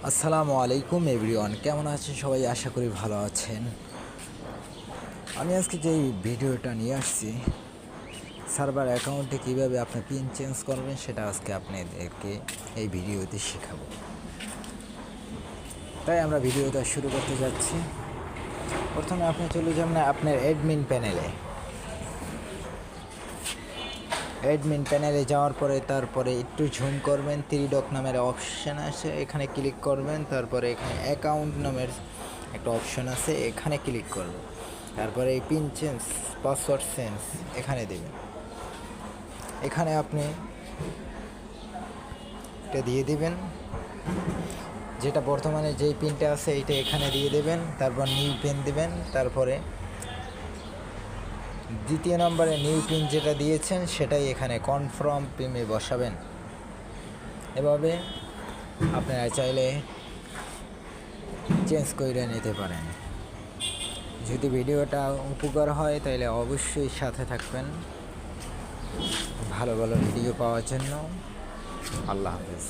আসসালামু আলাইকুম এভরিওয়ান, কেমন আছেন সবাই? আশা করি ভালো আছেন। আমি আজকে যে ভিডিওটা নিয়ে আসছি, সার্ভার অ্যাকাউন্টে কীভাবে আপনি পিন চেঞ্জ করবেন সেটা আজকে আপনাদেরকে এই ভিডিওতে শেখাবো। তাই আমরা ভিডিওটা শুরু করতে যাচ্ছি। প্রথমে আপনি চলে যাবেন আপনার অ্যাডমিন প্যানেলে। অ্যাডমিন প্যানেলে যাওয়ার পরে তারপরে একটু ঝুম করবেন, 3 ডট নামের অপশান আছে, এখানে ক্লিক করবেন। তারপরে এখানে অ্যাকাউন্ট নামের একটা অপশন আছে, এখানে ক্লিক করবেন। তারপরে এই পিন চেঞ্জ, পাসওয়ার্ড চেঞ্জ এখানে দেবেন। এখানে আপনি এটা দিয়ে দিবেন, যেটা বর্তমানে যেই পিনটা আছে এইটা এখানে দিয়ে দেবেন। তারপর নিউ পিন দিবেন। তারপরে দ্বিতীয় নম্বরে নিউ পিন যেটা দিয়েছেন সেটাই এখানে কনফার্ম পিনে বসাবেন। এভাবে আপনারা চাইলে চেঞ্জ করে নিতে পারেন। যদি ভিডিওটা উপকার হয় তাহলে অবশ্যই সাথে থাকবেন ভালো ভালো ভিডিও পাওয়ার জন্য। আল্লাহ হাফেজ।